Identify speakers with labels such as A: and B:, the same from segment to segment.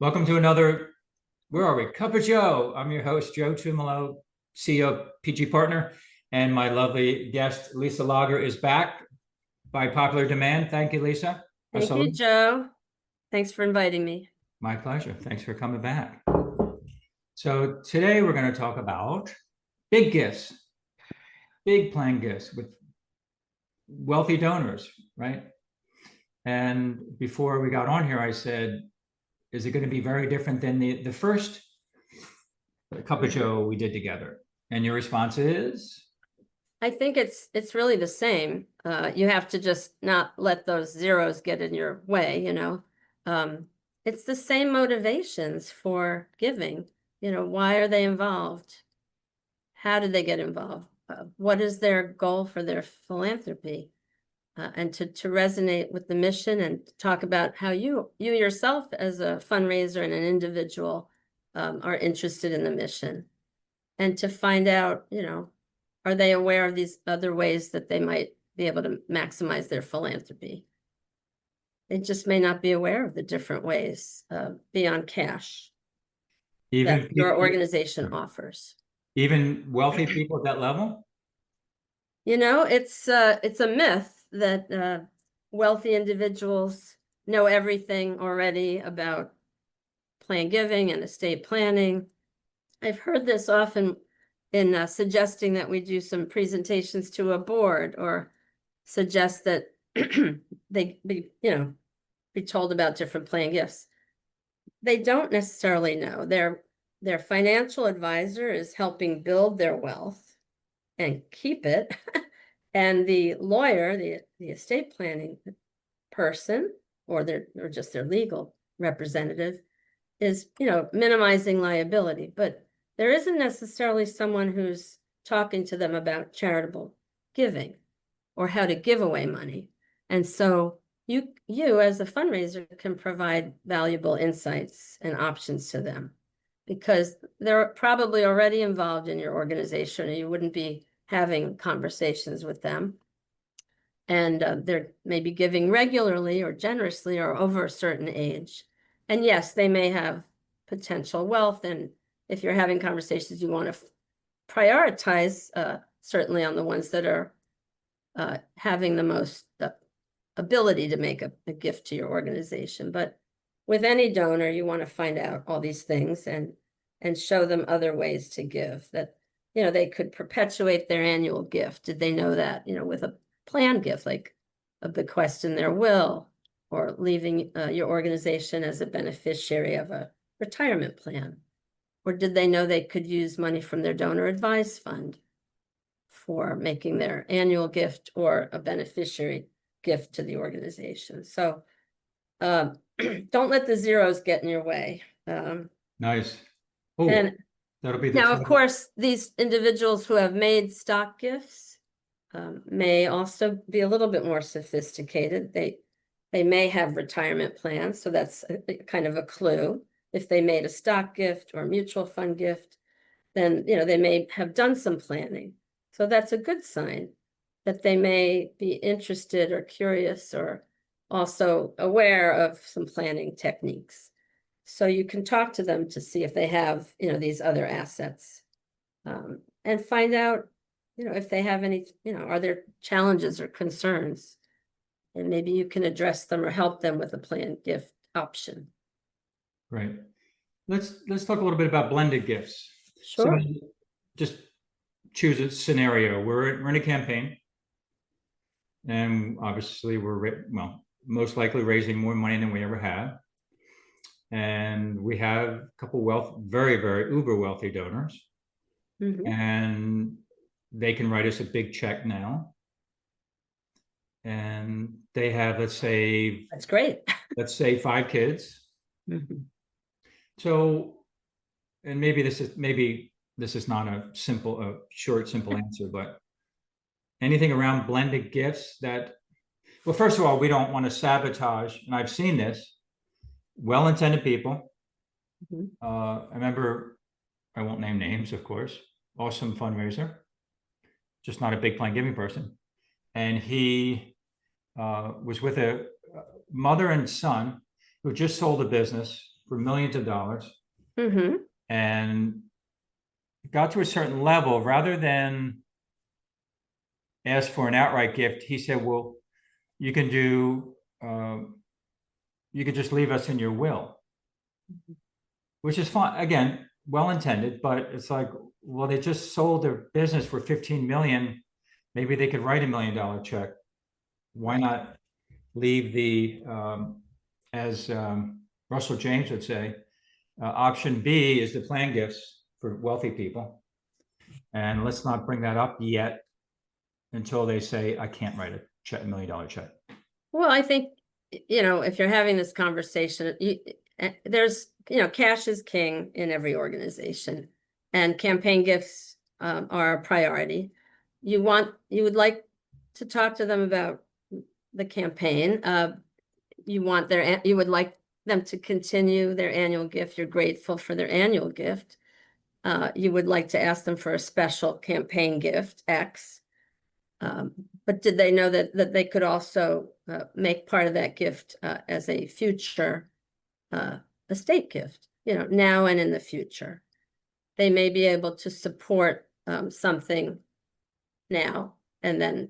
A: Welcome to another, where are we? CupoJoe. I'm your host, Joe Tumalo, CEO of PG Partner, and my lovely guest, Lisa Lager, is back by popular demand. Thank you, Lisa.
B: Thank you, Joe. Thanks for inviting me.
A: My pleasure. Thanks for coming back. So today we're going to talk about big gifts, big plan gifts with wealthy donors, right? And before we got on here, I said, is it going to be very different than the first CupoJoe we did together? And your response is?
B: I think it's really the same. You have to just not let those zeros get in your way, It's the same motivations for giving. Why are they involved? How did they get involved? What is their goal for their philanthropy? And to resonate with the mission and talk about how you yourself as a fundraiser and an individual are interested in the mission, and to find out, are they aware of these other ways that they might be able to maximize their philanthropy? They just may not be aware of the different ways beyond cash that your organization offers.
A: Even wealthy people at that level?
B: It's a myth that wealthy individuals know everything already about plan giving and estate planning. I've heard this often in suggesting that we do some presentations to a board, or suggest that they be told about different plan gifts. They don't necessarily know. Their financial advisor is helping build their wealth and keep it. And the lawyer, the estate planning person, or just their legal representative, is minimizing liability. But there isn't necessarily someone who's talking to them about charitable giving or how to give away money. And so you as a fundraiser can provide valuable insights and options to them, because they're probably already involved in your organization, or you wouldn't be having conversations with them. And they're maybe giving regularly or generously or over a certain age. And yes, they may have potential wealth. And if you're having conversations, you want to prioritize certainly on the ones that are having the most ability to make a gift to your organization. But with any donor, you want to find out all these things and show them other ways to give, that they could perpetuate their annual gift. Did they know that, with a plan gift, like a bequest in their will, or leaving your organization as a beneficiary of a retirement plan? Or did they know they could use money from their donor advised fund for making their annual gift or a beneficiary gift to the organization? So don't let the zeros get in your way.
A: Nice. Oh,
B: and
A: that'll be
B: now, of course, these individuals who have made stock gifts may also be a little bit more sophisticated. They may have retirement plans, so that's kind of a clue. If they made a stock gift or mutual fund gift, then they may have done some planning. So that's a good sign that they may be interested or curious, or also aware of some planning techniques. So you can talk to them to see if they have, these other assets, and find out, if they have any, are there challenges or concerns, and maybe you can address them or help them with a planned gift option.
A: Right. Let's talk a little bit about blended gifts.
B: Sure.
A: So just choose a scenario. We're in a campaign, and obviously we're most likely raising more money than we ever have. And we have a couple very, very uber wealthy donors. Mm-hmm. And they can write us a big check now. And they have, let's say,
B: that's great.
A: Let's say 5 kids. Mm-hmm. So, and maybe this is not a short, simple answer, but anything around blended gifts that, well, first of all, we don't want to sabotage, and I've seen this, well-intended people. Mm-hmm. I remember, I won't name names, of course, awesome fundraiser, just not a big plan giving person. And he was with a mother and son who just sold a business, for millions of dollars,
B: Mm-hmm.
A: and got to a certain level, rather than ask for an outright gift, he said, well, you can do, you could just leave us in your will, which is fine. Again, well intended, but it's like, well, they just sold their business for 15 million. Maybe they could write $1 million check. Why not leave the, as Russell James would say, option B is the plan gifts for wealthy people. And let's not bring that up yet until they say, I can't write a check, $1 million check.
B: Well, I think, if you're having this conversation, there's, cash is king in every organization, and campaign gifts are a priority. You would like to talk to them about the campaign. You would like them to continue their annual gift. You're grateful for their annual gift. You would like to ask them for a special campaign gift, X. But did they know that they could also make part of that gift as a future estate gift, now and in the future? They may be able to support something now, and then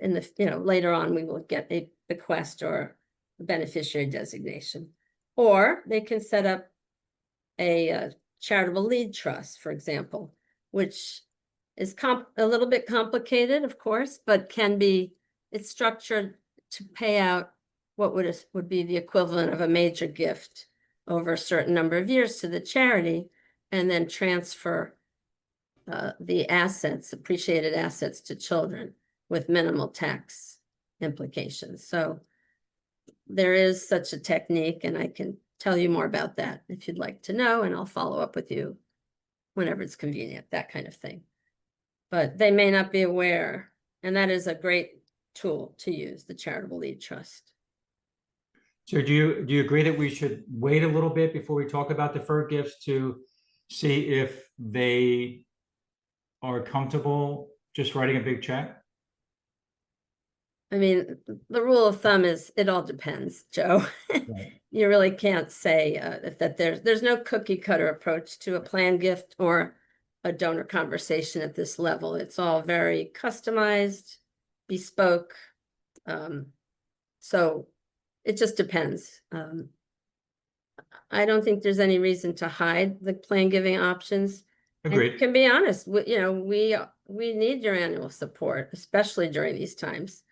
B: in the, later on, we will get a bequest or a beneficiary designation. Or they can set up a charitable lead trust, for example, which is a little bit complicated, of course, but it's structured to pay out what would be the equivalent of a major gift over a certain number of years to the charity, and then transfer the appreciated assets, to children with minimal tax implications. So there is such a technique, and I can tell you more about that if you'd like to know, and I'll follow up with you whenever it's convenient, that kind of thing. But they may not be aware, and that is a great tool to use, the charitable lead trust.
A: So do you agree that we should wait a little bit before we talk about deferred gifts to see if they are comfortable just writing a big check?
B: I mean, the rule of thumb is it all depends, Joe.
A: Right.
B: You really can't say that there's no cookie cutter approach to a plan gift or a donor conversation at this level. It's all very customized, bespoke. So it just depends. I don't think there's any reason to hide the plan giving options.
A: Agreed.
B: And can be honest, we need your annual support, especially during these times.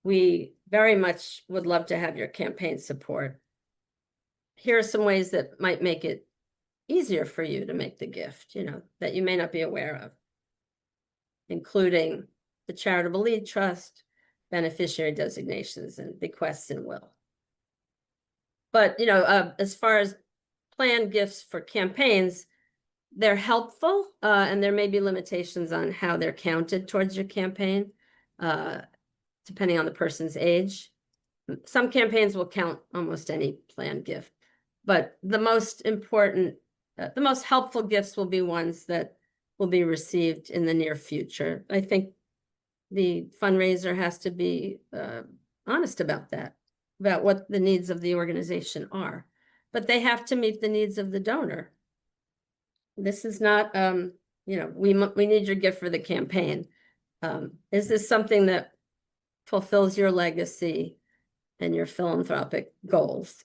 B: We very much would love to have your campaign support. Here are some ways that might make it easier for you to make the gift, that you may not be aware of, including the charitable lead trust, beneficiary designations, and bequests and will. But, as far as planned gifts for campaigns, they're helpful, and there may be limitations on how they're counted towards your campaign, depending on the person's age. Some campaigns will count almost any planned gift, but the most important, the most helpful gifts will be ones that will be received in the near future. I think the fundraiser has to be honest about that, about what the needs of the organization are, but they have to meet the needs of the donor. This is not, we need your gift for the campaign. Is this something that fulfills your legacy and your philanthropic goals?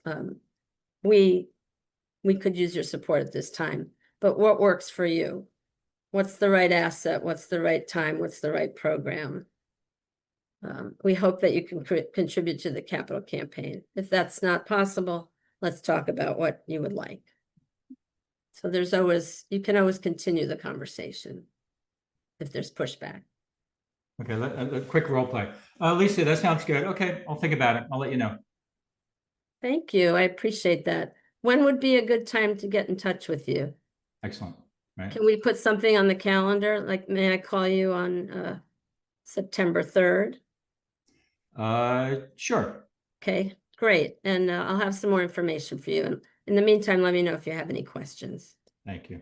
B: We could use your support at this time, but what works for you? What's the right asset? What's the right time? What's the right program? We hope that you can contribute to the capital campaign. If that's not possible, let's talk about what you would like. So you can always continue the conversation if there's pushback.
A: Okay, a quick role play. Lisa, that sounds good. Okay, I'll think about it. I'll let you know.
B: Thank you. I appreciate that. When would be a good time to get in touch with you?
A: Excellent. Right.
B: Can we put something on the calendar? Like, may I call you on September 3rd?
A: Sure.
B: Okay, great. And I'll have some more information for you. And in the meantime, let me know if you have any questions.
A: Thank you.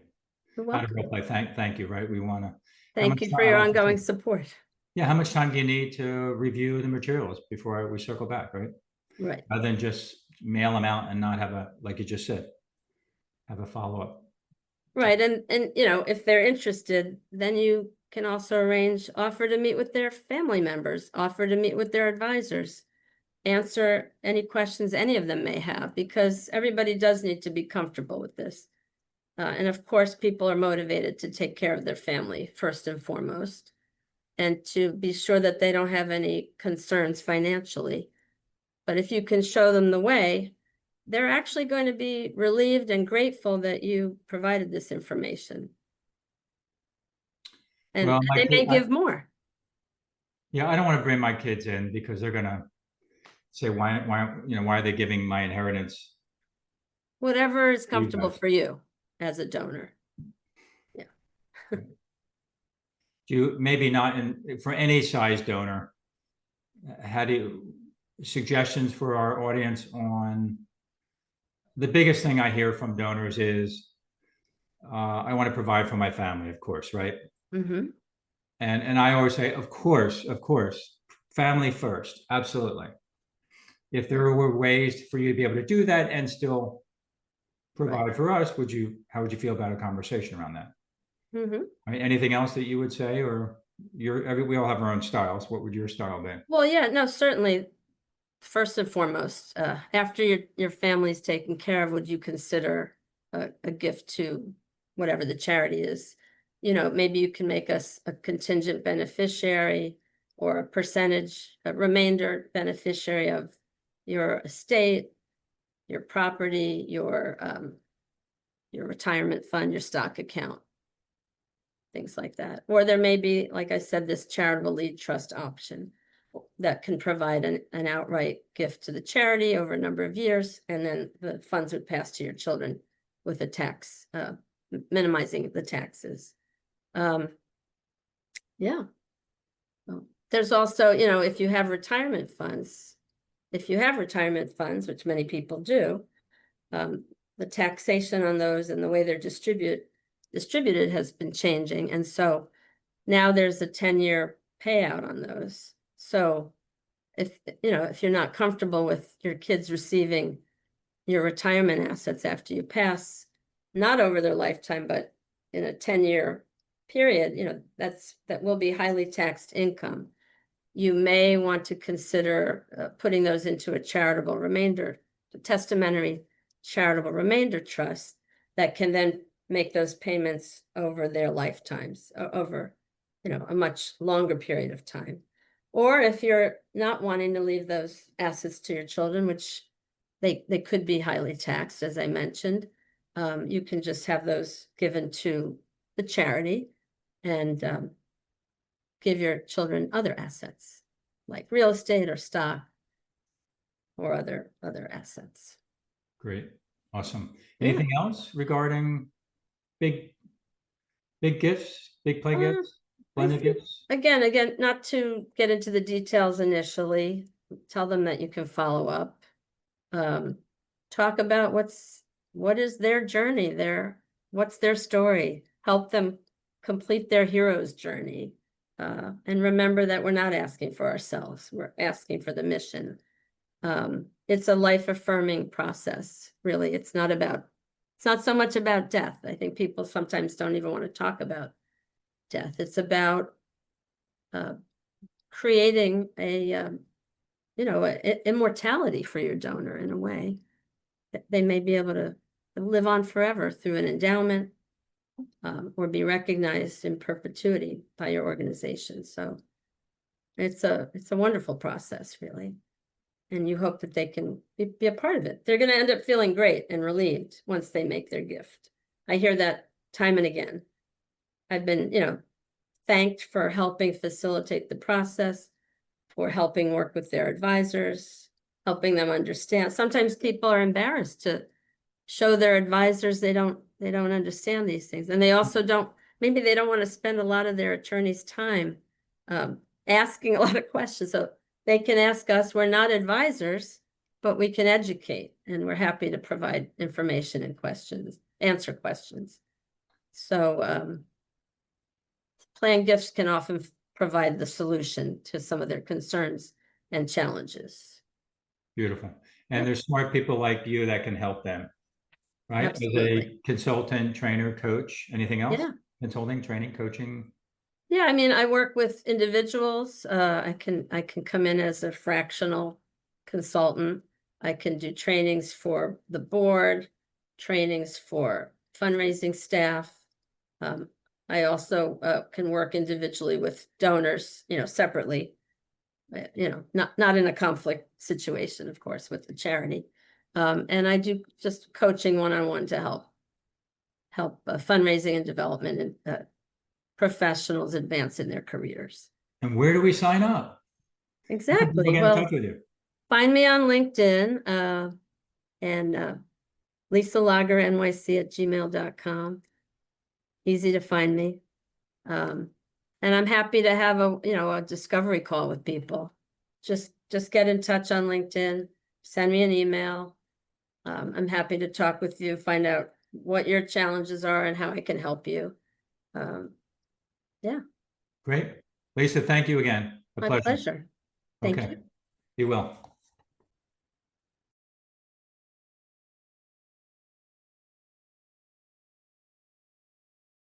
B: You're
A: How to
B: welcome.
A: role play. Thank you. Right. We want to.
B: Thank you for your ongoing support.
A: Yeah. How much time do you need to review the materials before we circle back? Right.
B: Right.
A: Rather than just mail them out and not have like you just said. have a follow-up.
B: Right. And, if they're interested, then you can also offer to meet with their family members, offer to meet with their advisors, answer any questions any of them may have, because everybody does need to be comfortable with this. And of course, people are motivated to take care of their family first and foremost, and to be sure that they don't have any concerns financially. But if you can show them the way, they're actually going to be relieved and grateful that you provided this information. And
A: Well,
B: they may give more.
A: yeah, I don't want to bring my kids in because they're gonna say, why, why are they giving my inheritance?
B: Whatever is
A: You
B: comfortable
A: guys.
B: for you as a donor.
A: Do you, maybe not for any size donor, how do you, suggestions for our audience on, the biggest thing I hear from donors is, I want to provide for my family, of course, right?
B: Mhm.
A: And I always say, of course, family first, absolutely. If there were ways for you to be able to do that and still provide for us, how would you feel about a conversation around that?
B: Mhm.
A: I mean, anything else that you would say, or we all have our own styles. What would your style be?
B: Well, yeah, no, certainly. First and foremost, after your family's taken care of, would you consider a gift to whatever the charity is? Maybe you can make us a contingent beneficiary or a percentage, a remainder beneficiary of your estate, your property, your retirement fund, your stock account, things like that. Or there may be, like I said, this charitable lead trust option that can provide an outright gift to the charity over a number of years, and then the funds would pass to your children with a tax, minimizing the taxes. Yeah. There's also, if you have retirement funds, which many people do, the taxation on those and the way they're distributed has been changing. And so now there's a 10-year payout on those. So if you're not comfortable with your kids receiving your retirement assets after you pass, not over their lifetime, but in a 10-year period, that will be highly taxed income. You may want to consider putting those into a testamentary charitable remainder trust that can then make those payments over their lifetimes, over a much longer period of time. Or if you're not wanting to leave those assets to your children, which they could be highly taxed, as I mentioned, you can just have those given to the charity and give your children other assets like real estate or stock or other assets.
A: Great. Awesome.
B: Yeah.
A: Anything else regarding big gifts, big play gifts, blended gifts?
B: Again, not to get into the details initially, tell them that you can follow up. Talk about what is their journey, what's their story, help them complete their hero's journey. And remember that we're not asking for ourselves, we're asking for the mission. It's a life-affirming process, really. It's not so much about death. I think people sometimes don't even want to talk about death. It's about creating immortality for your donor in a way. They may be able to live on forever through an endowment, or be recognized in perpetuity by your organization. So it's a wonderful process, really. And you hope that they can be a part of it. They're going to end up feeling great and relieved once they make their gift. I hear that time and again. I've been, thanked for helping facilitate the process, for helping work with their advisors, helping them understand. Sometimes people are embarrassed to show their advisors they don't understand these things. And they also maybe they don't want to spend a lot of their attorney's time asking a lot of questions. So they can ask us. We're not advisors, but we can educate, and we're happy to provide information and answer questions. So plan gifts can often provide the solution to some of their concerns and challenges.
A: Beautiful. And there's smart people like you that can help them. right? As
B: Absolutely.
A: a consultant, trainer, coach, anything else?
B: Yeah.
A: Consulting, training, coaching?
B: Yeah, I mean, I work with individuals. I can come in as a fractional consultant. I can do trainings for the board, trainings for fundraising staff. I also can work individually with donors, separately. Not in a conflict situation, of course, with the charity. And I do just coaching one-on-one to help fundraising and development and professionals advance in their careers.
A: And where do we sign up? How can people
B: Exactly.
A: get in
B: Well,
A: touch with you?
B: find me on LinkedIn and Lisa Lager NYC at gmail.com. Easy to find me. And I'm happy to have a discovery call with people. Just get in touch on LinkedIn, send me an email. I'm happy to talk with you, find out what your challenges are and how I can help you. Yeah.
A: Great. Lisa, thank you again. A
B: My
A: pleasure.
B: pleasure. Thank
A: Okay.
B: you.
A: Be well.